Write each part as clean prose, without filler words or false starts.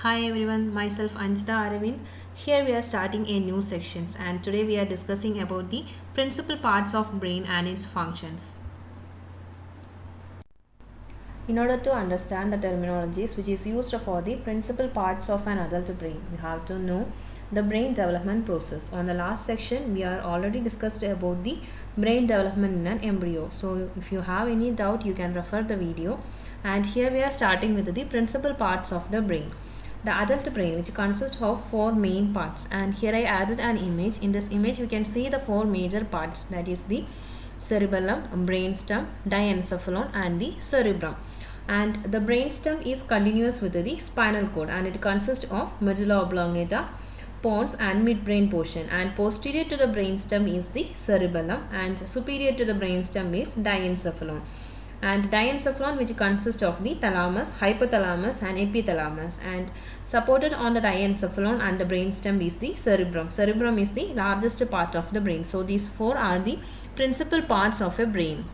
Hi everyone, myself Anjita Aravind. Here we are starting a new sections and today we are discussing about the principal parts of brain and its functions. In order to understand the terminologies which is used for the principal parts of an adult brain, we have to know the brain development process. On the last section, we are already discussed about the brain development in an embryo. So if you have any doubt, you can refer the video. And here we are starting with the principal parts of the brain. The adult brain, which consists of four main parts, and here I added an image. In this image we can see the four major parts, that is the cerebellum, brainstem, diencephalon and the cerebrum. And the brainstem is continuous with the spinal cord and it consists of medulla oblongata, pons and midbrain portion, and posterior to the brainstem is the cerebellum and superior to the brainstem is diencephalon. And diencephalon, which consists of the thalamus, hypothalamus and epithalamus, and supported on the diencephalon and the brainstem is the cerebrum. Cerebrum is the largest part of the brain. So these four are the principal parts of a brain.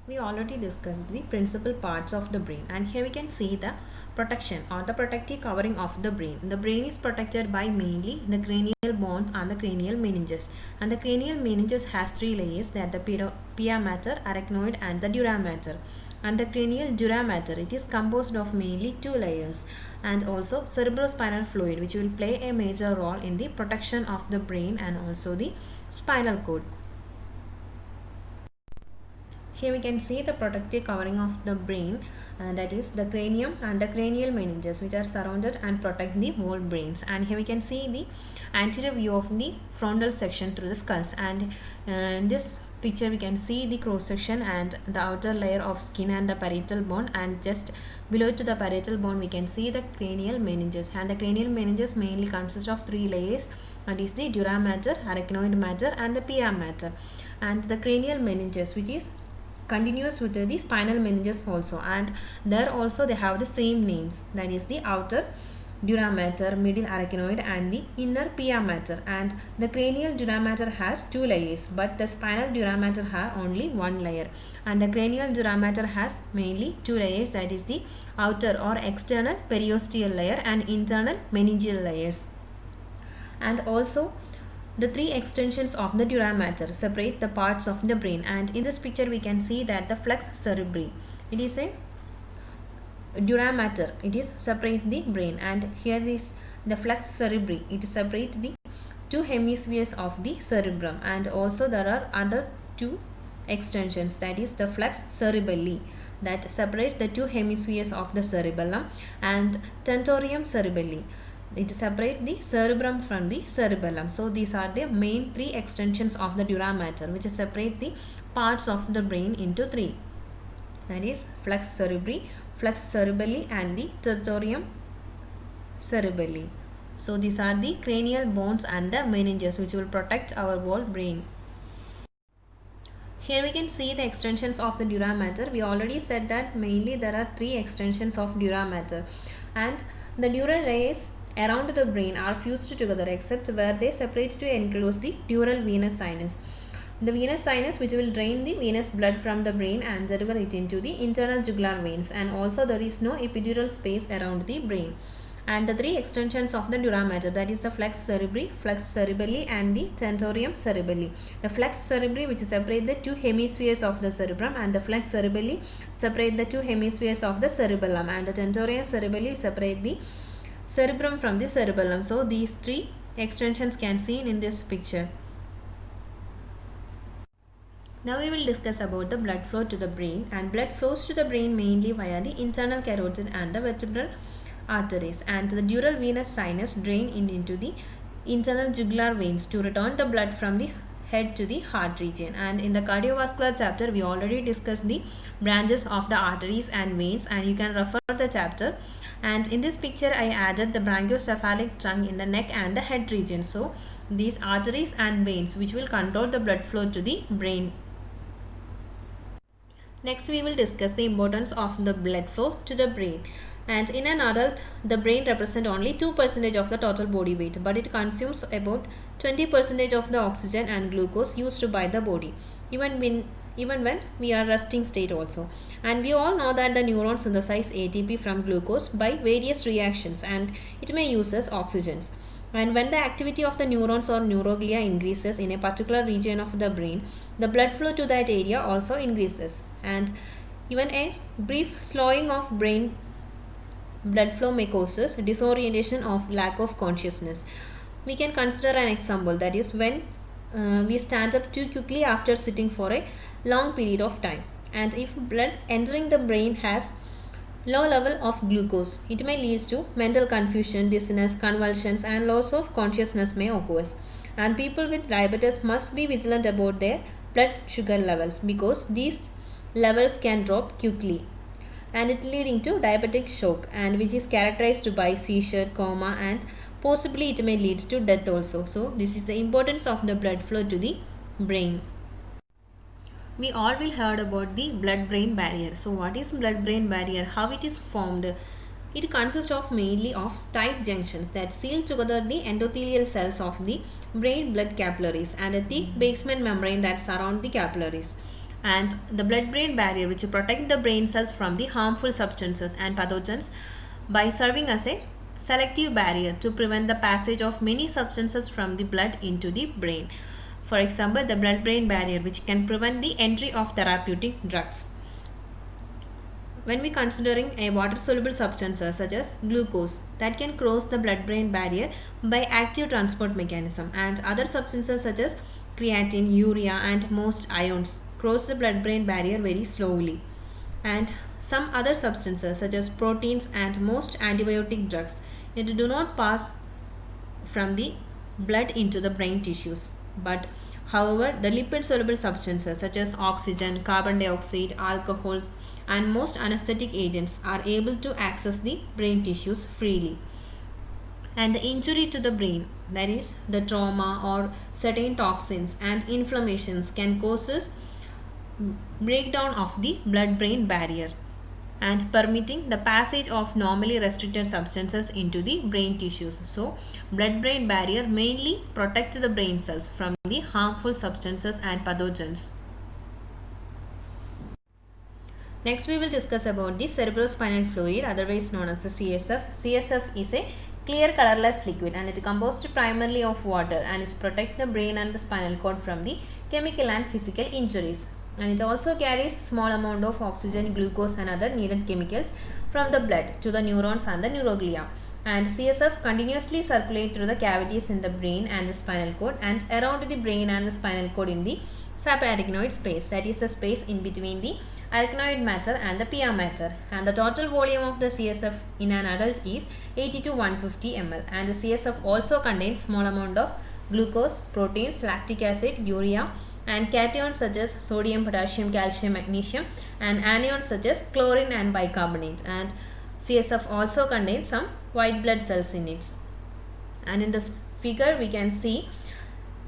We already discussed the principal parts of the brain, and here we can see the protection or the protective covering of the brain. The brain is protected by mainly the cranial bones and the cranial meninges, and the cranial meninges has three layers, that the pia mater, arachnoid and the dura mater. And the cranial dura mater, it is composed of mainly two layers, and also cerebrospinal fluid, which will play a major role in the protection of the brain and also the spinal cord. Here we can see the protective covering of the brain, that is the cranium and the cranial meninges, which are surrounded and protect the whole brains. And here we can see the anterior view of the frontal section through the skulls, and in this picture we can see the cross section and the outer layer of skin and the parietal bone, and just below to the parietal bone we can see the cranial meninges. And the cranial meninges mainly consist of three layers, that is the dura mater, arachnoid mater and the pia mater. And the cranial meninges, which is continuous with the spinal meninges also, and there also they have the same names, that is the outer dura mater, middle arachnoid and the inner pia mater. And the cranial dura mater has two layers, but the spinal dura mater has only one layer. And the cranial dura mater has mainly two layers, that is the outer or external periosteal layer and internal meningeal layers. And also the three extensions of the dura mater separate the parts of the brain, and in this picture we can see that the flux cerebri, it is a dura mater, it is separate the brain, and here is the flux cerebri, it separates the two hemispheres of the cerebrum. And also there are other two extensions, that is the flux cerebelli, that separate the two hemispheres of the cerebellum, and tentorium cerebelli, it separates the cerebrum from the cerebellum. So these are the main three extensions of the dura mater, which separate the parts of the brain into three, that is flux cerebri, flux cerebelli and the tentorium cerebelli. So these are the cranial bones and the meninges which will protect our whole brain. Here we can see the extensions of the dura mater. We already said that mainly there are three extensions of dura mater, and the neural layers around the brain are fused together except where they separate to enclose the dural venous sinus. The venous sinus, which will drain the venous blood from the brain and deliver it into the internal jugular veins, and also there is no epidural space around the brain. And the three extensions of the dura mater, that is the flux cerebri, flux cerebelli and the tentorium cerebelli. The flux cerebri, which separate the two hemispheres of the cerebrum, and the flux cerebelli separate the two hemispheres of the cerebellum, and the tentorium cerebelli separate the cerebrum from the cerebellum. So these three extensions can seen in this picture. Now we will discuss about the blood flow to the brain, and blood flows to the brain mainly via the internal carotid and the vertebral arteries, and the dural venous sinus drain into the internal jugular veins to return the blood from the head to the heart region. And in the cardiovascular chapter we already discussed the branches of the arteries and veins, and you can refer the chapter. And in this picture I added the brachiocephalic trunk in the neck and the head region. So these arteries and veins which will control the blood flow to the brain. Next we will discuss the importance of the blood flow to the brain. And in an adult, the brain represents only 2% of the total body weight, but it consumes about 20% of the oxygen and glucose used by the body. Even even when we are resting state also. And we all know that the neurons synthesize ATP from glucose by various reactions, and it may use as oxygens. And when the activity of the neurons or neuroglia increases in a particular region of the brain, the blood flow to that area also increases. And even a brief slowing of brain blood flow may causes disorientation of lack of consciousness. We can consider an example, that is when we stand up too quickly after sitting for a long period of time. And if blood entering the brain has low level of glucose, it may lead to mental confusion, dizziness, convulsions, and loss of consciousness may occur. And people with diabetes must be vigilant about their blood sugar levels, because these levels can drop quickly, and it leading to diabetic shock, and which is characterized by seizure, coma, and possibly it may lead to death also. So this is the importance of the blood flow to the brain. We all will heard about the blood-brain barrier. So what is blood-brain barrier? How it is formed? It consists of mainly of tight junctions that seal together the endothelial cells of the brain blood capillaries and a thick basement membrane that surround the capillaries. And the blood-brain barrier, which protect the brain cells from the harmful substances and pathogens by serving as a selective barrier to prevent the passage of many substances from the blood into the brain. For example, the blood-brain barrier, which can prevent the entry of therapeutic drugs. When we considering a water-soluble substances such as glucose that can cross the blood-brain barrier by active transport mechanism, and other substances such as creatine, urea, and most ions cross the blood-brain barrier very slowly. And some other substances such as proteins and most antibiotic drugs, it do not pass from the blood into the brain tissues. But however, the lipid soluble substances such as oxygen, carbon dioxide, alcohols, and most anesthetic agents are able to access the brain tissues freely. And the injury to the brain, that is the trauma or certain toxins and inflammations, can causes breakdown of the blood-brain barrier and permitting the passage of normally restricted substances into the brain tissues. So, blood-brain barrier mainly protects the brain cells from the harmful substances and pathogens. Next, we will discuss about the cerebrospinal fluid, otherwise known as the CSF. CSF is a clear colorless liquid, and it is composed primarily of water, and it protects the brain and the spinal cord from the chemical and physical injuries. And it also carries small amount of oxygen, glucose, and other needed chemicals from the blood to the neurons and the neuroglia. And CSF continuously circulate through the cavities in the brain and the spinal cord and around the brain and the spinal cord in the subarachnoid space, that is the space in between the arachnoid matter and the pia mater. And the total volume of the CSF in an adult is 80 to 150 ml. And the CSF also contains small amount of glucose, proteins, lactic acid, urea, and cations such as sodium, potassium, calcium, magnesium, and anions such as chlorine and bicarbonate. And CSF also contains some white blood cells in it. And in the figure we can see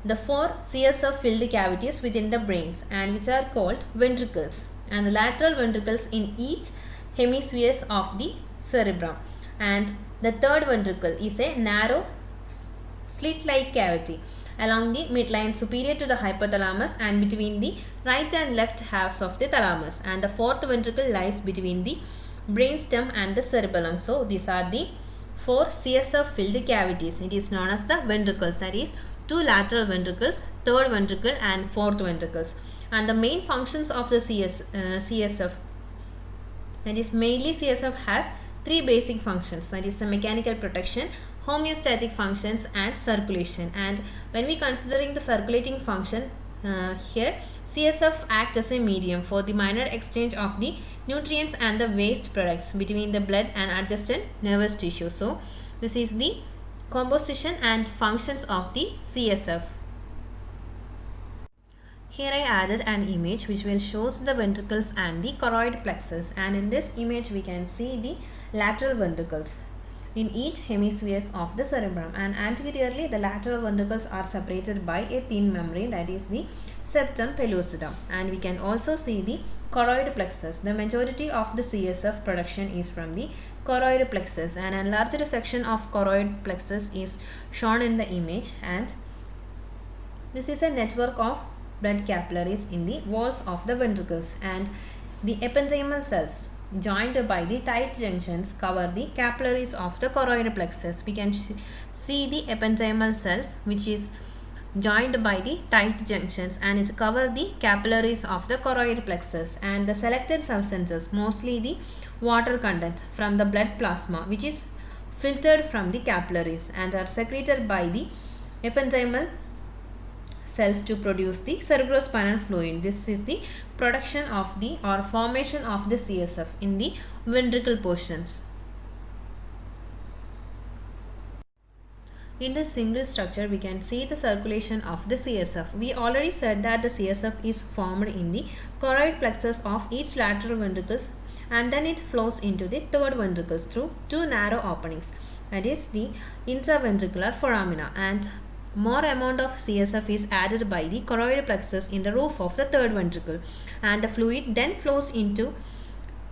the 4 CSF filled cavities within the brains, and which are called ventricles, and the lateral ventricles in each hemispheres of the cerebrum. And the third ventricle is a narrow slit-like cavity along the midline superior to the hypothalamus and between the right and left halves of the thalamus. And the fourth ventricle lies between the brainstem and the cerebellum. So these are the 4 CSF filled cavities. It is known as the ventricles, that is 2 lateral ventricles, third ventricle, and fourth ventricles. And the main functions of the CSF, that is mainly CSF has 3 basic functions, that is the mechanical protection, homeostatic functions, and circulation. And when we considering the circulating function, here CSF acts as a medium for the minor exchange of the nutrients and the waste products between the blood and adjacent nervous tissue. So this is the composition and functions of the CSF. Here I added an image which will shows the ventricles and the choroid plexus, and in this image we can see the lateral ventricles in each hemisphere of the cerebrum, and anteriorly the lateral ventricles are separated by a thin membrane, that is the septum pellucidum. And we can also see the choroid plexus. The majority of the CSF production is from the choroid plexus. An enlarged section of choroid plexus is shown in the image, and this is a network of blood capillaries in the walls of the ventricles, and the ependymal cells joined by the tight junctions cover the capillaries of the choroid plexus. We can see the ependymal cells which is joined by the tight junctions and it cover the capillaries of the choroid plexus, and the selected substances, mostly the water content from the blood plasma, which is filtered from the capillaries and are secreted by the ependymal cells to produce the cerebrospinal fluid. This is the production of the or formation of the CSF in the ventricle portions. In this single structure, we can see the circulation of the CSF. We already said that the CSF is formed in the choroid plexus of each lateral ventricles, and then it flows into the third ventricles through two narrow openings, that is the intraventricular foramina, and more amount of CSF is added by the choroid plexus in the roof of the third ventricle, and the fluid then flows into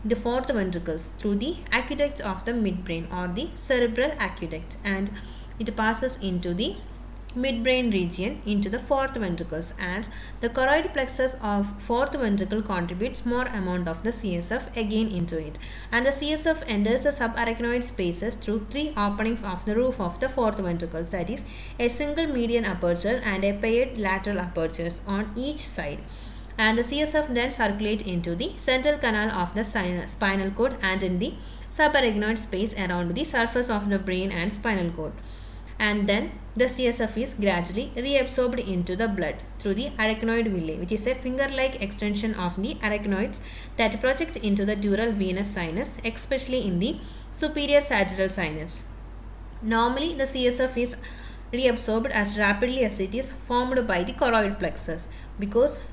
the fourth ventricles through the aqueduct of the midbrain or the cerebral aqueduct, and it passes into the midbrain region into the fourth ventricles, and the choroid plexus of fourth ventricle contributes more amount of the CSF again into it, and the CSF enters the subarachnoid spaces through three openings of the roof of the fourth ventricle, that is a single median aperture and a paired lateral apertures on each side, and the CSF then circulate into the central canal of the spinal cord and in the subarachnoid space around the surface of the brain and spinal cord, and then the CSF is gradually reabsorbed into the blood through the arachnoid villi, which is a finger-like extension of the arachnoids that project into the dural venous sinus, especially in the superior sagittal sinus. Normally, the CSF is reabsorbed as rapidly as it is formed by the choroid plexus. Because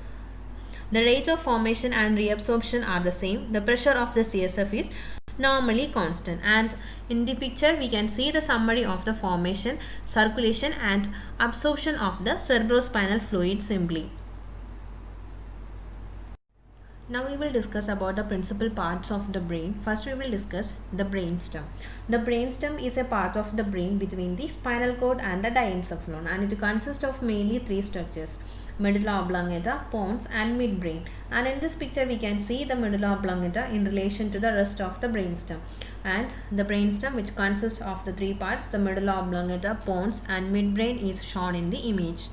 the rate of formation and reabsorption are the same, the pressure of the CSF is normally constant, and in the picture we can see the summary of the formation, circulation and absorption of the cerebrospinal fluid simply. Now we will discuss about the principal parts of the brain. First we will discuss the brainstem. The brainstem is a part of the brain between the spinal cord and the diencephalon, and it consists of mainly three structures: medulla oblongata, pons and midbrain. And in this picture we can see the medulla oblongata in relation to the rest of the brainstem, and the brainstem, which consists of the three parts, the medulla oblongata, pons and midbrain, is shown in the image.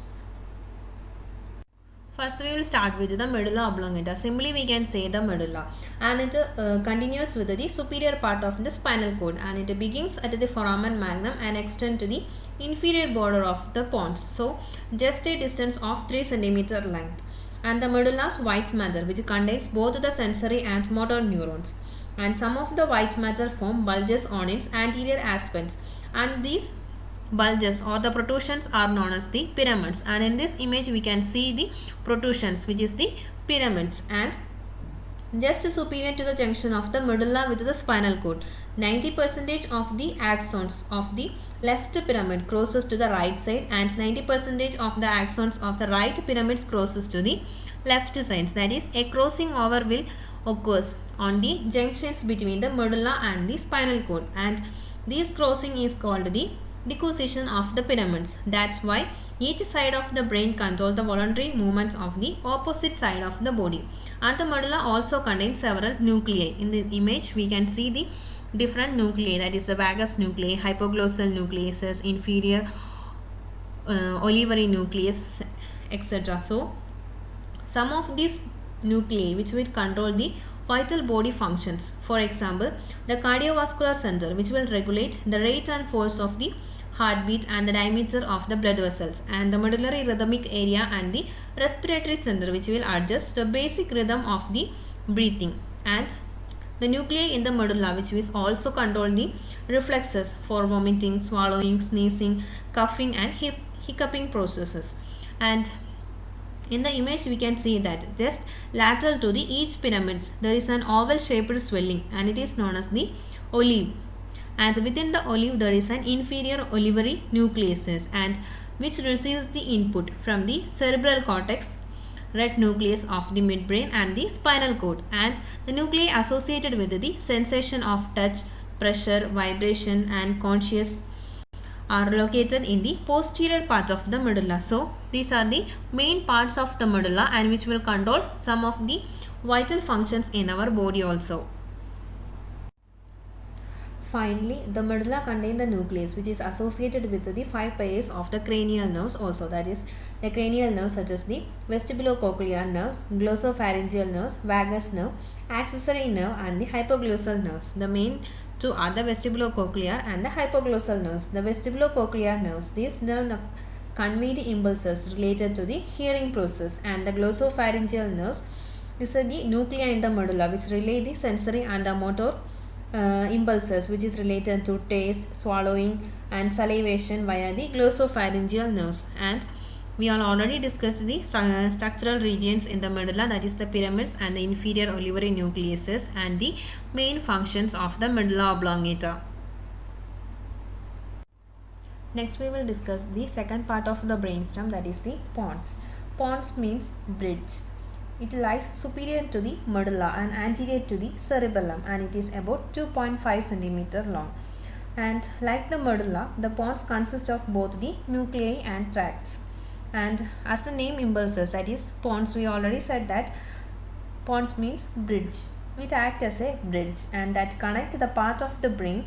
First we will start with the medulla oblongata. Simply we can say the medulla, and it continues with the superior part of the spinal cord, and it begins at the foramen magnum and extends to the inferior border of the pons, so just a distance of 3 cm length. And the medulla's white matter, which contains both the sensory and motor neurons, and some of the white matter form bulges on its anterior aspects, and these bulges or the protrusions are known as the pyramids, and in this image we can see the protrusions, which is the pyramids, and just superior to the junction of the medulla with the spinal cord, 90% of the axons of the left pyramid crosses to the right side, and 90% of the axons of the right pyramids crosses to the left sides. That is, a crossing over will occurs on the junctions between the medulla and the spinal cord, and this crossing is called the decussation of the pyramids. That's why each side of the brain controls the voluntary movements of the opposite side of the body. And the medulla also contains several nuclei. In the image we can see the different nuclei, that is the vagus nuclei, hypoglossal nucleus, inferior olivary nucleus, etc. So some of these nuclei which will control the vital body functions. For example, the cardiovascular center, which will regulate the rate and force of the heartbeat and the diameter of the blood vessels, and the medullary rhythmic area and the respiratory center, which will adjust the basic rhythm of the breathing, and the nuclei in the medulla, which will also control the reflexes for vomiting, swallowing, sneezing, coughing and hiccuping processes. And in the image we can see that just lateral to the each pyramids there is an oval shaped swelling, and it is known as the olive, and within the olive there is an inferior olivary nucleus, and which receives the input from the cerebral cortex, red nucleus of the midbrain and the spinal cord, and the nuclei associated with the sensation of touch, pressure, vibration and conscious are located in the posterior part of the medulla. So these are the main parts of the medulla and which will control some of the vital functions in our body also. Finally, the medulla contains the nucleus which is associated with the 5 pairs of the cranial nerves also, that is the cranial nerves such as the vestibulocochlear nerves, glossopharyngeal nerves, vagus nerve, accessory nerve and the hypoglossal nerves. The main two are the vestibulocochlear and the hypoglossal nerves. The vestibulocochlear nerves, these nerves convey the impulses related to the hearing process, and the glossopharyngeal nerves, these are the nuclei in the medulla which relay the sensory and the motor impulses which is related to taste, swallowing and salivation via the glossopharyngeal nerves. And we are already discussed the structural regions in the medulla, that is the pyramids and the inferior olivary nucleuses, and the main functions of the medulla oblongata. Next we will discuss the second part of the brainstem, that is the pons. Pons means bridge. It lies superior to the medulla and anterior to the cerebellum, and it is about 2.5 cm long. And like the medulla, the pons consist of both the nuclei and tracts. And as the name impulses, that is pons, we already said that pons means bridge. It acts as a bridge and that connect the part of the brain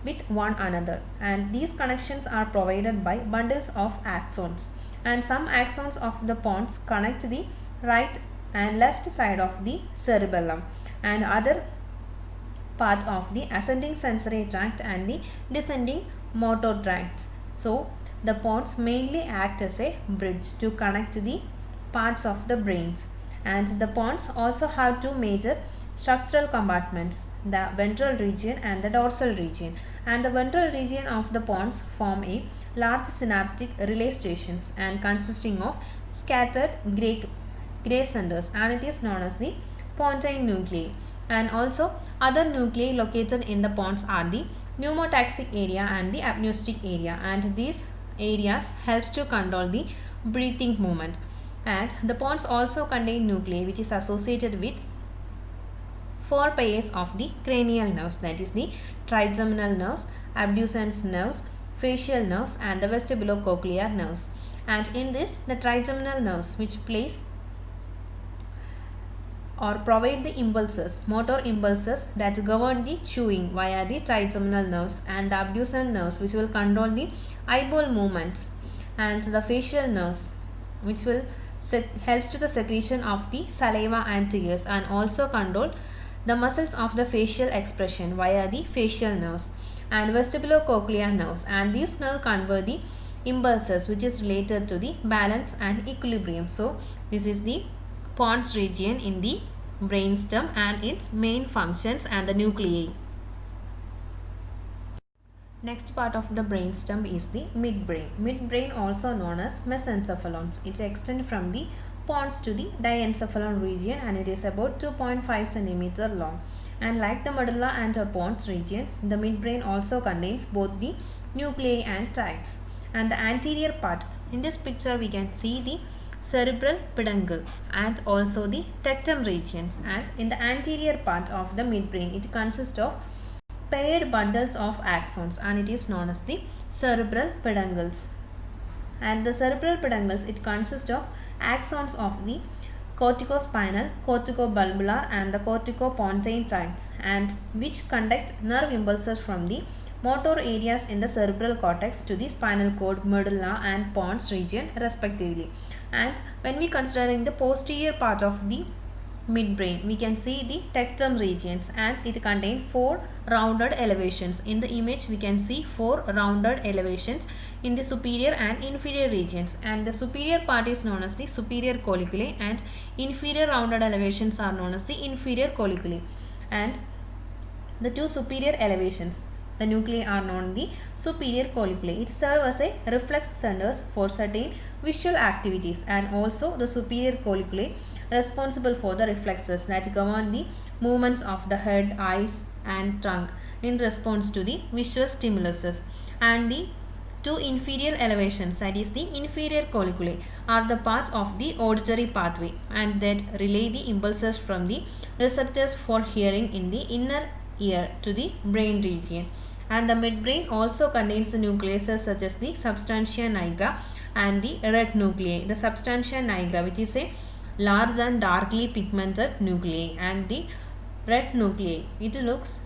with one another, and these connections are provided by bundles of axons, and some axons of the pons connect the right and left side of the cerebellum and other part of the ascending sensory tract and the descending motor tracts. So the pons mainly act as a bridge to connect the parts of the brains. And the pons also have two major structural compartments, the ventral region and the dorsal region. And the ventral region of the pons form a large synaptic relay stations and consisting of scattered gray centers, and it is known as the pontine nuclei. And also other nuclei located in the pons are the pneumotaxic area and the apneustic area, and these areas helps to control the breathing movement. And the pons also contain nuclei which is associated with 4 pairs of the cranial nerves, that is the trigeminal nerves, abducens nerves, facial nerves and the vestibulocochlear nerves. And in this, the trigeminal nerves which plays or provide the impulses, motor impulses that govern the chewing via the trigeminal nerves, and the abducens nerves which will control the eyeball movements, and the facial nerves which will helps to the secretion of the saliva and tears, and also control the muscles of the facial expression via the facial nerves, and vestibulocochlear nerves, and these nerves convey the impulses which is related to the balance and equilibrium. So this is the pons region in the brainstem and its main functions and the nuclei. Next part of the brainstem is the midbrain. Midbrain, also known as mesencephalons. It extends from the pons to the diencephalon region, and it is about 2.5 cm long. And like the medulla and the pons regions, the midbrain also contains both the nuclei and tracts. And the anterior part, in this picture we can see the cerebral peduncle and also the tectum regions, and in the anterior part of the midbrain it consists of paired bundles of axons, and it is known as the cerebral peduncles. And the cerebral peduncles, it consists of axons of the corticospinal, corticobulbar and the corticopontine tracts, and which conduct nerve impulses from the motor areas in the cerebral cortex to the spinal cord, medulla and pons region respectively. And when we considering the posterior part of the midbrain, we can see the tectum regions, and it contains 4 rounded elevations. In the image we can see 4 rounded elevations in the superior and inferior regions, and the superior part is known as the superior colliculi and inferior rounded elevations are known as the inferior colliculi. And the 2 superior elevations, the nuclei, are known the superior colliculi. It serves as a reflex centers for certain visual activities, and also the superior colliculi responsible for the reflexes that govern the movements of the head, eyes and trunk in response to the visual stimuluses. And the 2 inferior elevations, that is the inferior colliculi, are the parts of the auditory pathway and that relay the impulses from the receptors for hearing in the inner ear to the brain region. And the midbrain also contains the nucleuses such as the substantia nigra and the red nuclei. The substantia nigra, which is a large and darkly pigmented nuclei, and the red nuclei, it looks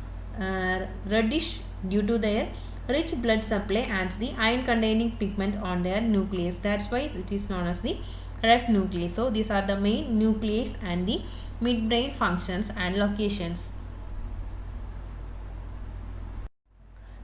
reddish due to their rich blood supply and the iron containing pigment on their nucleus. That's why it is known as the red nuclei. So these are the main nucleus and the midbrain functions and locations.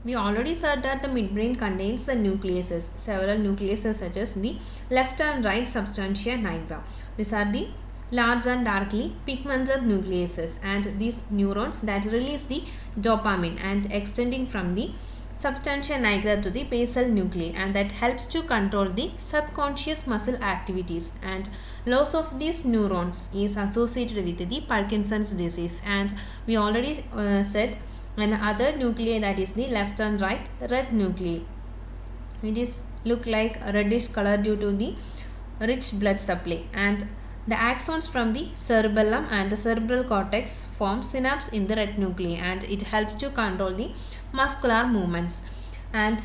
We already said that the midbrain contains the nucleuses, several nucleuses such as the left and right substantia nigra. These are the large and darkly pigmented nucleuses, and these neurons that release the dopamine and extending from the substantia nigra to the basal nuclei, and that helps to control the subconscious muscle activities. And loss of these neurons is associated with the Parkinson's disease. And we already said another nuclei, that is the left and right red nuclei. It is look like a reddish color due to the rich blood supply, and the axons from the cerebellum and the cerebral cortex form synapse in the red nuclei, and it helps to control the muscular movements. And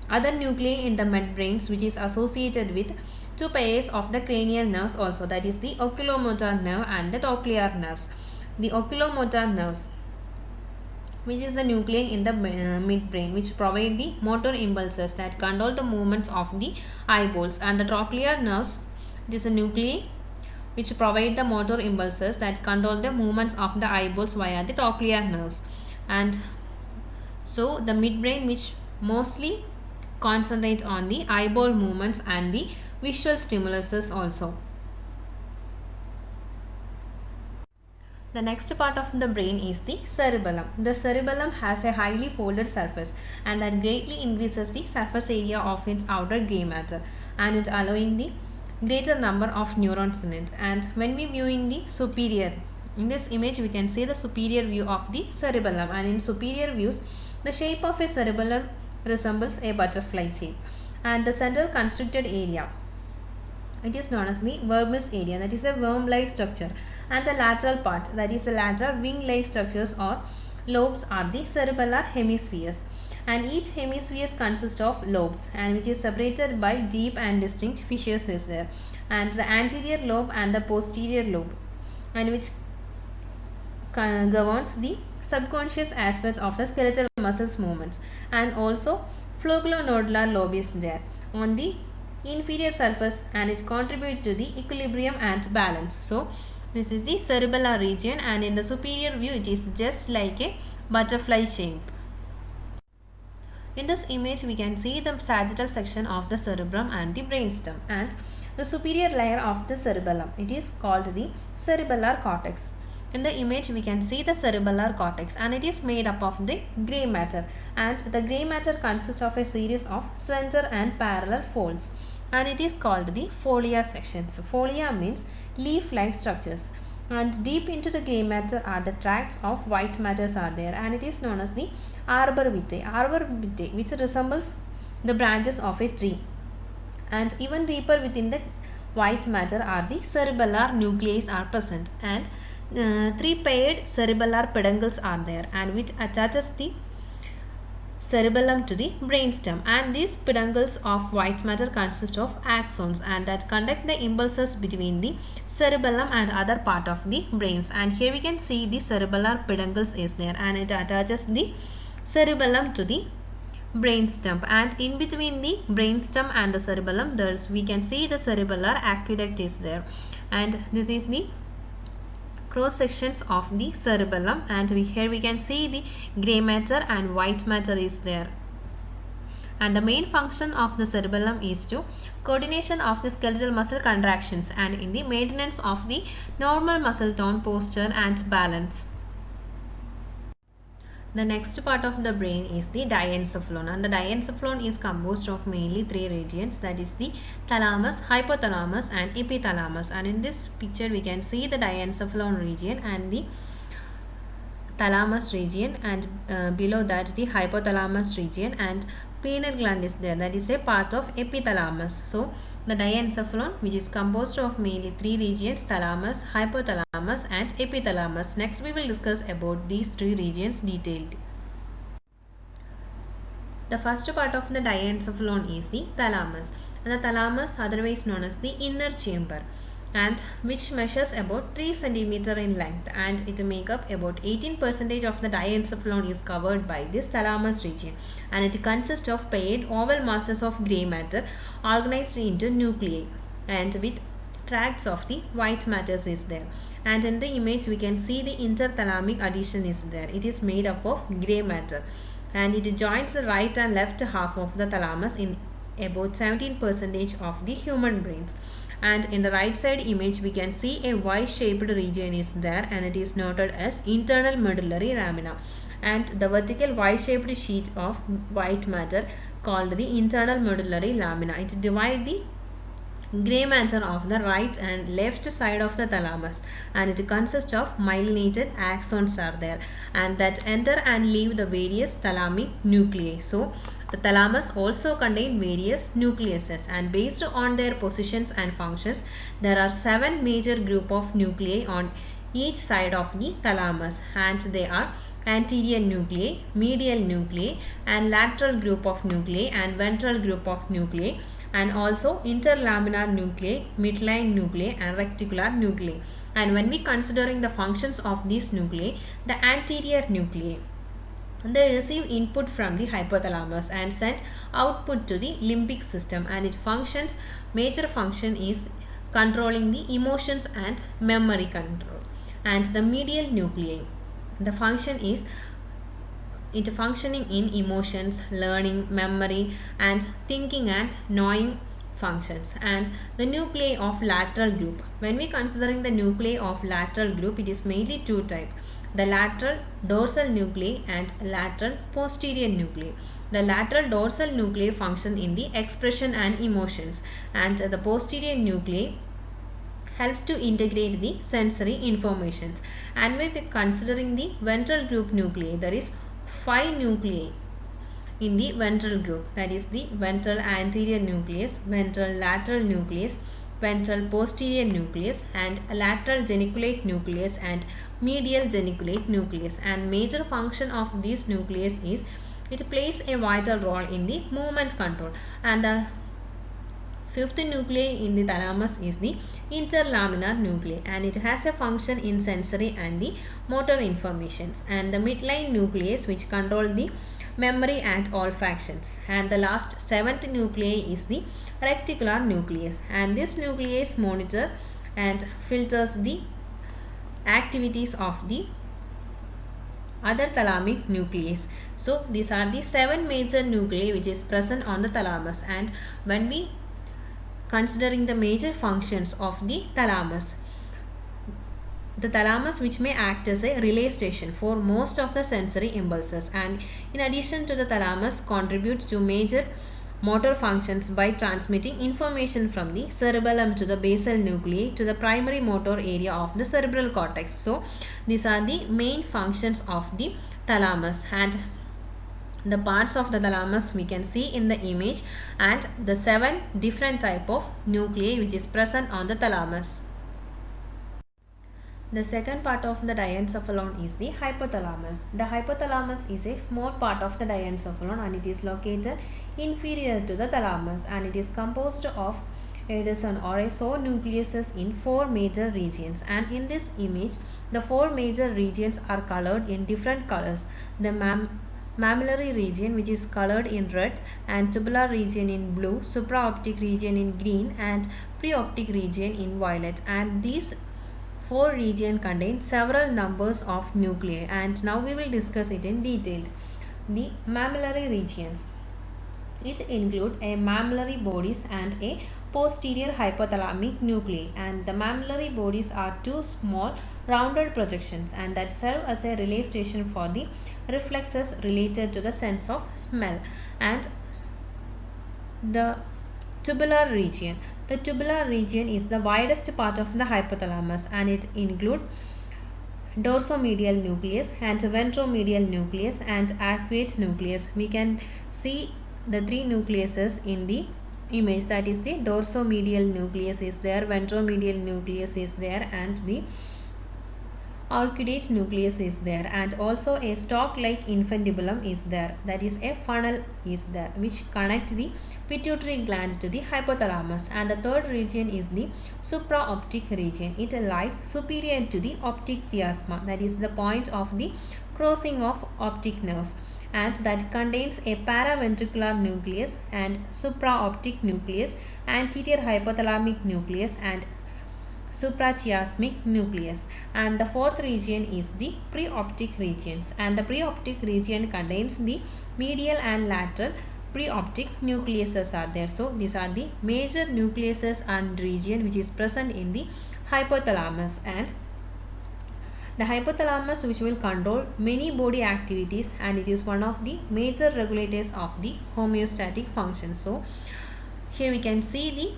other nuclei in the midbrains, which is associated with two pairs of the cranial nerves also, that is the oculomotor nerve and the trochlear nerves. The oculomotor nerves, which is the nuclei in the midbrain, which provide the motor impulses that control the movements of the eyeballs, and the trochlear nerves, it is a nuclei which provide the motor impulses that control the movements of the eyeballs via the trochlear nerves. And so the midbrain, which mostly concentrates on the eyeball movements and the visual stimuluses also. The next part of the brain is the cerebellum. The cerebellum has a highly folded surface, and that greatly increases the surface area of its outer gray matter, and it allowing the greater number of neurons in it. And when we viewing the superior, in this image we can see the superior view of the cerebellum, and in superior views the shape of a cerebellum resembles a butterfly shape, and the central constricted area, it is known as the vermis area, that is a worm-like structure, and the lateral part, that is the lateral wing-like structures or lobes, are the cerebellar hemispheres, and each hemisphere consists of lobes, and which is separated by deep and distinct fissures is there, and the anterior lobe and the posterior lobe, and which governs the subconscious aspects of the skeletal muscles movements. And also flocculonodular lobe is there on the inferior surface, and it contributes to the equilibrium and balance. So this is the cerebellar region, and in the superior view it is just like a butterfly shape. In this image we can see the sagittal section of the cerebrum and the brainstem, and the superior layer of the cerebellum, it is called the cerebellar cortex. In the image we can see the cerebellar cortex, and it is made up of the grey matter, and the grey matter consists of a series of slender and parallel folds, and it is called the folia sections. Folia means leaf-like structures, and deep into the grey matter are the tracts of white matters are there, and it is known as the arbor vitae. Arbor vitae, which resembles the branches of a tree, and even deeper within the white matter are the cerebellar nuclei are present, and three paired cerebellar peduncles are there, and which attaches the cerebellum to the brainstem, and these peduncles of white matter consist of axons, and that conduct the impulses between the cerebellum and other part of the brains. And here we can see the cerebellar peduncles is there, and it attaches the cerebellum to the brainstem, and in between the brainstem and the cerebellum we can see the cerebellar aqueduct is there, and this is the cross sections of the cerebellum, and here we can see the grey matter and white matter is there. And the main function of the cerebellum is to coordination of the skeletal muscle contractions, and in the maintenance of the normal muscle tone, posture and balance. The next part of the brain is the diencephalon, and the diencephalon is composed of mainly three regions, that is the thalamus, hypothalamus and epithalamus. And in this picture we can see the diencephalon region and the thalamus region, and below that the hypothalamus region, and pineal gland is there, that is a part of epithalamus. So the diencephalon, which is composed of mainly three regions, thalamus, hypothalamus and epithalamus. Next we will discuss about these three regions detailed. The first part of the diencephalon is the thalamus, and the thalamus otherwise known as the inner chamber, and which measures about 3 cm in length, and it make up about 18% of the diencephalon is covered by this thalamus region, and it consists of paired oval masses of grey matter organized into nuclei and with tracts of the white matters is there. And in the image we can see the interthalamic adhesion is there. It is made up of grey matter, and it joins the right and left half of the thalamus in about 17% of the human brains. And in the right side image we can see a Y-shaped region is there, and it is noted as internal medullary lamina, and the vertical Y-shaped sheet of white matter called the internal medullary lamina. It divides the grey matter of the right and left side of the thalamus, and it consists of myelinated axons are there, and that enter and leave the various thalamic nuclei. So the thalamus also contain various nucleuses, and based on their positions and functions there are 7 major group of nuclei on each side of the thalamus, and they are anterior nuclei, medial nuclei, and lateral group of nuclei, and ventral group of nuclei, and also interlaminar nuclei, midline nuclei, and reticular nuclei. And when we considering the functions of these nuclei, the anterior nuclei, they receive input from the hypothalamus and send output to the limbic system, and its functions, major function is controlling the emotions and memory control. And the medial nuclei, the function is it functioning in emotions, learning, memory, and thinking and knowing functions. And the nuclei of lateral group, when we considering the nuclei of lateral group, it is mainly two types: the lateral dorsal nuclei and lateral posterior nuclei. The lateral dorsal nuclei function in the expression and emotions, and the posterior nuclei helps to integrate the sensory informations. And when we considering the ventral group nuclei, there is 5 nuclei in the ventral group, that is the ventral anterior nucleus, ventral lateral nucleus, ventral posterior nucleus, and lateral geniculate nucleus, and medial geniculate nucleus. And major function of this nucleus is it plays a vital role in the movement control. And the 5th nuclei in the thalamus is the interlaminar nuclei, and it has a function in sensory and the motor informations. And the midline nucleus which control the memory and olfactions. And the last 7th nuclei is the reticular nucleus, and this nucleus monitor and filters the activities of the other thalamic nucleus. So these are the 7 major nuclei which is present on the thalamus. And when we considering the major functions of the thalamus which may act as a relay station for most of the sensory impulses, and in addition to the thalamus contributes to major motor functions by transmitting information from the cerebellum to the basal nuclei to the primary motor area of the cerebral cortex. So these are the main functions of the thalamus, and the parts of the thalamus we can see in the image, and the 7 different type of nuclei which is present on the thalamus. The second part of the diencephalon is the hypothalamus. The hypothalamus is a small part of the diencephalon, and it is located inferior to the thalamus, and it is composed of a dozen or so nucleuses in 4 major regions. And in this image the 4 major regions are colored in different colors: the mammillary region which is colored in red, and tubular region in blue, supraoptic region in green, and preoptic region in violet. And these 4 regions contain several numbers of nuclei, and now we will discuss it in detail. The mammillary regions, it include a mammillary bodies and a posterior hypothalamic nuclei. And the mammillary bodies are 2 small rounded projections, and that serve as a relay station for the reflexes related to the sense of smell. And the tubular region, the tubular region is the widest part of the hypothalamus, and it include dorsomedial nucleus and ventromedial nucleus and arcuate nucleus. We can see the 3 nucleuses in the image, that is the dorsomedial nucleus is there, ventromedial nucleus is there, and the arcuate nucleus is there, and also a stalk-like infundibulum is there, that is a funnel is there, which connect the pituitary gland to the hypothalamus. And the third region is the supraoptic region. It lies superior to the optic chiasma, that is the point of the crossing of optic nerves, and that contains a paraventricular nucleus and supraoptic nucleus, anterior hypothalamic nucleus, and suprachiasmic nucleus. And the fourth region is the preoptic regions, and the preoptic region contains the medial and lateral preoptic nucleuses are there. So these are the major nucleuses and region which is present in the hypothalamus. And the hypothalamus, which will control many body activities, and it is one of the major regulators of the homeostatic function. So here we can see the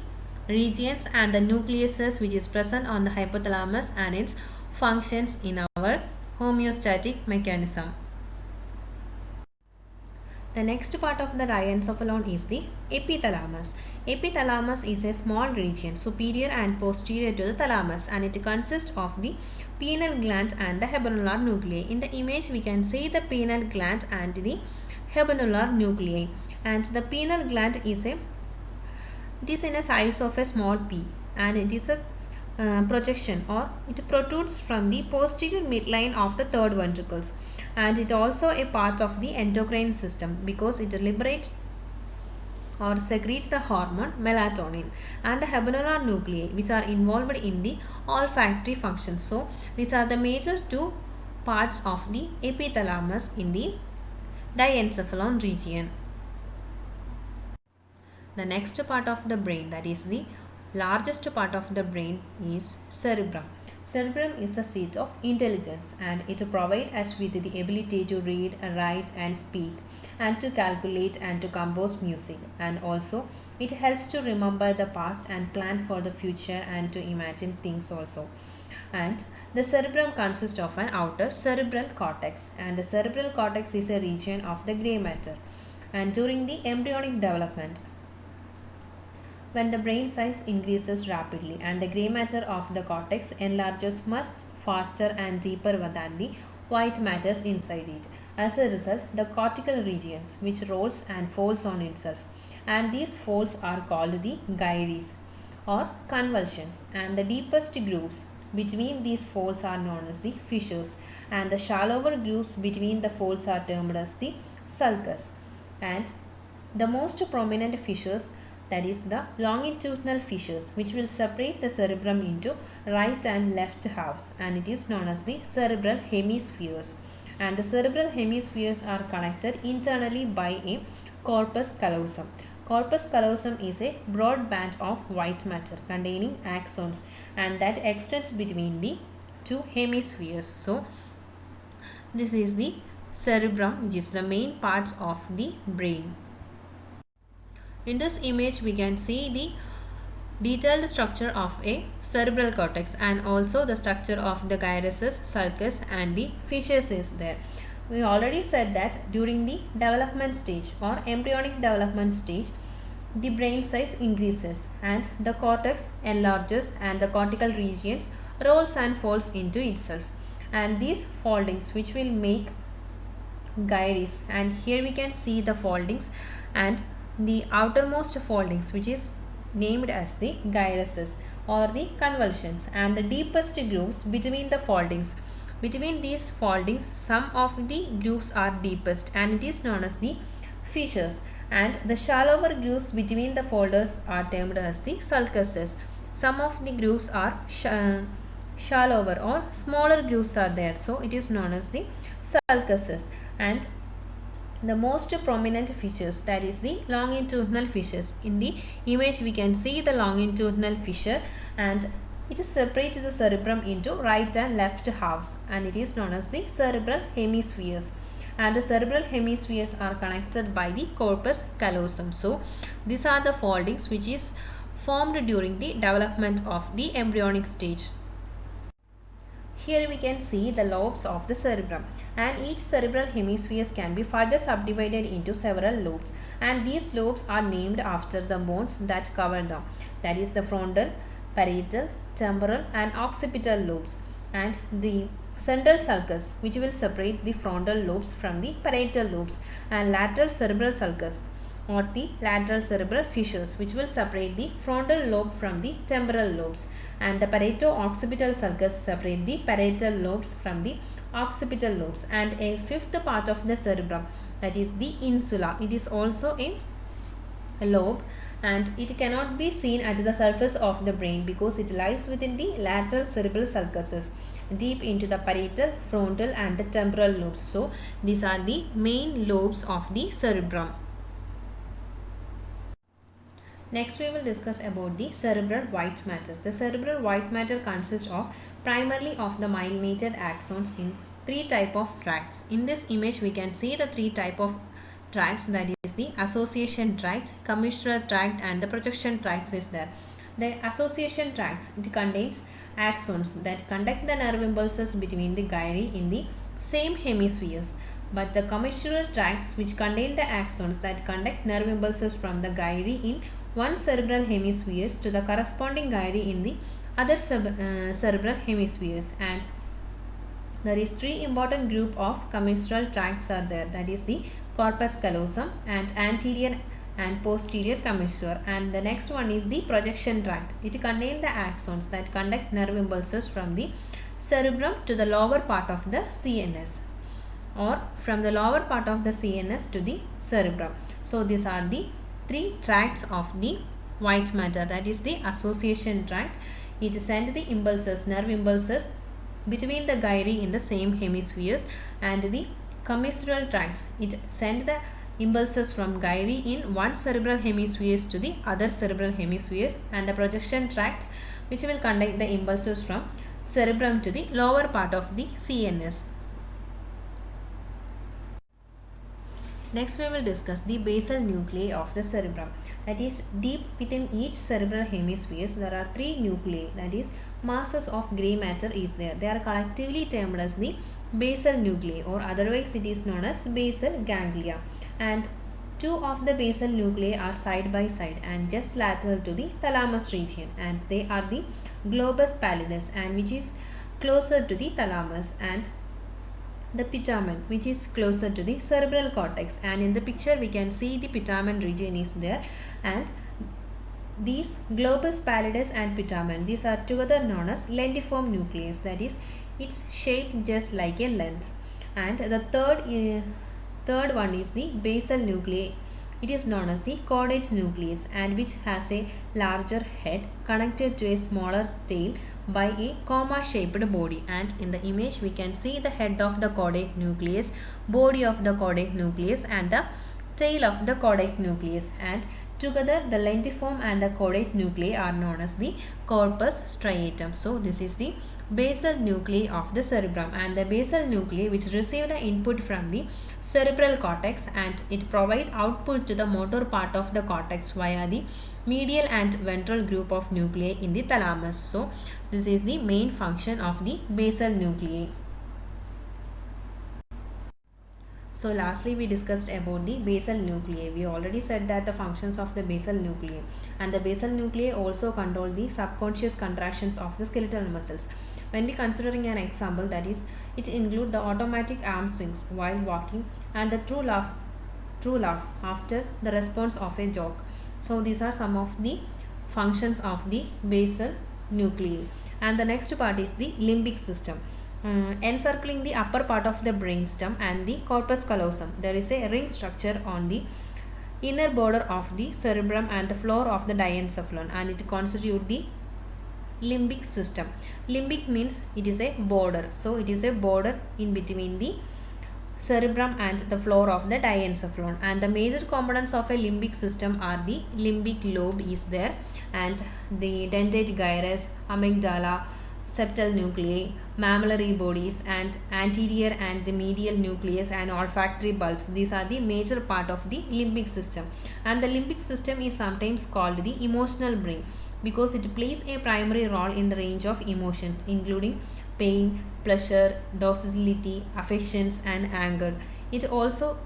regions and the nucleuses which is present on the hypothalamus and its functions in our homeostatic mechanism. The next part of the diencephalon is the epithalamus. Epithalamus is a small region superior and posterior to the thalamus, and it consists of the pineal gland and the habenullar nuclei. In the image we can see the pineal gland and the habenullar nuclei, and the pineal gland is in a size of a small pea, and it is a projection, or it protrudes from the posterior midline of the third ventricles, and it also a part of the endocrine system because it liberates or secretes the hormone melatonin, and the habenullar nuclei which are involved in the olfactory function. So these are the major two parts of the epithalamus in the diencephalon region. The next part of the brain, that is the largest part of the brain, is cerebrum. Cerebrum is a seat of intelligence, and it provides us with the ability to read, write and speak, and to calculate and to compose music, and also it helps to remember the past and plan for the future and to imagine things also. And the cerebrum consists of an outer cerebral cortex, and the cerebral cortex is a region of the grey matter. And during the embryonic development, when the brain size increases rapidly and the grey matter of the cortex enlarges much faster and deeper than the white matters inside it. As a result, the cortical regions which rolls and folds on itself, and these folds are called the gyres or convulsions, and the deepest grooves between these folds are known as the fissures, and the shallower grooves between the folds are termed as the sulcus. And the most prominent fissures, that is the longitudinal fissures, which will separate the cerebrum into right and left halves, and it is known as the cerebral hemispheres. And the cerebral hemispheres are connected internally by a corpus callosum. Corpus callosum is a broad band of white matter containing axons, and that extends between the two hemispheres. So this is the cerebrum, which is the main parts of the brain. In this image we can see the detailed structure of a cerebral cortex, and also the structure of the gyruses, sulcus and the fissures is there. We already said that during the development stage or embryonic development stage, the brain size increases and the cortex enlarges, and the cortical regions rolls and folds into itself, and these foldings which will make gyres, and here we can see the foldings and the outermost foldings which is named as the gyruses or the convulsions, and the deepest grooves between the foldings. Between these foldings, some of the grooves are deepest, and it is known as the fissures, and the shallower grooves between the folders are termed as the sulcuses. Some of the grooves are shallower or smaller grooves are there, so it is known as the sulcuses. And the most prominent fissures, that is the longitudinal fissures. In the image we can see the longitudinal fissure, and it separates the cerebrum into right and left halves, and it is known as the cerebral hemispheres, and the cerebral hemispheres are connected by the corpus callosum. So these are the foldings which is formed during the development of the embryonic stage. Here we can see the lobes of the cerebrum, and each cerebral hemispheres can be further subdivided into several lobes, and these lobes are named after the bones that cover them, that is the frontal, parietal, temporal and occipital lobes. And the central sulcus, which will separate the frontal lobes from the parietal lobes, and lateral cerebral sulcus or the lateral cerebral fissures, which will separate the frontal lobe from the temporal lobes, and the parieto-occipital sulcus separate the parietal lobes from the occipital lobes. And a fifth part of the cerebrum, that is the insula, it is also in a lobe, and it cannot be seen at the surface of the brain because it lies within the lateral cerebral sulcuses deep into the parietal, frontal and the temporal lobes. So these are the main lobes of the cerebrum. Next we will discuss about the cerebral white matter. The cerebral white matter consists of primarily of the myelinated axons in three type of tracts. In this image we can see the three type of tracts, that is the association tract, commissural tract and the projection tracts is there. The association tracts, it contains axons that conduct the nerve impulses between the gyri in the same hemispheres, but the commissural tracts, which contain the axons that conduct nerve impulses from the gyri in one cerebral hemispheres to the corresponding gyri in the other cerebral hemispheres. And there is three important group of commissural tracts are there, that is the corpus callosum and anterior and posterior commissure, and the next one is the projection tract. It contains the axons that conduct nerve impulses from the cerebrum to the lower part of the CNS, or from the lower part of the CNS to the cerebrum. So these are the three tracts of the white matter, that is the association tract. It sends the impulses, nerve impulses between the gyri in the same hemispheres, and the commissural tracts, it sends the impulses from gyri in one cerebral hemispheres to the other cerebral hemispheres, and the projection tracts, which will conduct the impulses from cerebrum to the lower part of the CNS. Next we will discuss the basal nuclei of the cerebrum. That is, deep within each cerebral hemispheres there are three nuclei, that is masses of grey matter is there. They are collectively termed as the basal nuclei, or otherwise it is known as basal ganglia, and two of the basal nuclei are side by side and just lateral to the thalamus region, and they are the globus pallidus, and which is closer to the thalamus, and the putamen, which is closer to the cerebral cortex. And in the picture we can see the putamen region is there, and these globus pallidus and putamen, these are together known as lentiform nucleus, that is it's shaped just like a lens. And the third one is the basal nuclei. It is known as the caudate nucleus, and which has a larger head connected to a smaller tail by a comma shaped body. And in the image we can see the head of the caudate nucleus, body of the caudate nucleus and the tail of the caudate nucleus, and together the lentiform and the caudate nuclei are known as the corpus striatum. So this is the basal nuclei of the cerebrum, and the basal nuclei which receive the input from the cerebral cortex, and it provide output to the motor part of the cortex via the medial and ventral group of nuclei in the thalamus. So this is the main function of the basal nuclei. So lastly we discussed about the basal nuclei. We already said that the functions of the basal nuclei, and the basal nuclei also control the subconscious contractions of the skeletal muscles. When we considering an example, that is it include the automatic arm swings while walking and the true laugh after the response of a joke. So these are some of the functions of the basal nuclei. And the next part is the limbic system. Encircling the upper part of the brainstem and the corpus callosum, there is a ring structure on the inner border of the cerebrum and the floor of the diencephalon, and it constitutes the limbic system. Limbic means it is a border, so it is a border in between the cerebrum and the floor of the diencephalon. And the major components of a limbic system are the limbic lobe is there, and the dentate gyrus, amygdala, septal nuclei, mammillary bodies, and anterior and the medial nucleus and olfactory bulbs. These are the major part of the limbic system. And the limbic system is sometimes called the emotional brain because it plays a primary role in the range of emotions including pain, pleasure, docility, affections and anger. It also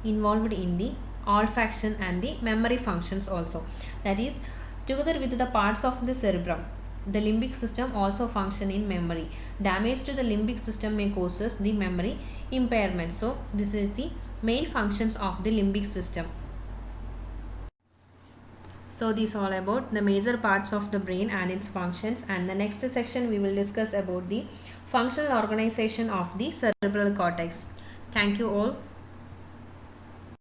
involved in the olfaction and the memory functions also. That is, together with the parts of the cerebrum, the limbic system also function in memory. Damage to the limbic system may causes the memory impairment. So this is the main functions of the limbic system. So this all about the major parts of the brain and its functions, and the next section we will discuss about the functional organization of the cerebral cortex. Thank you all.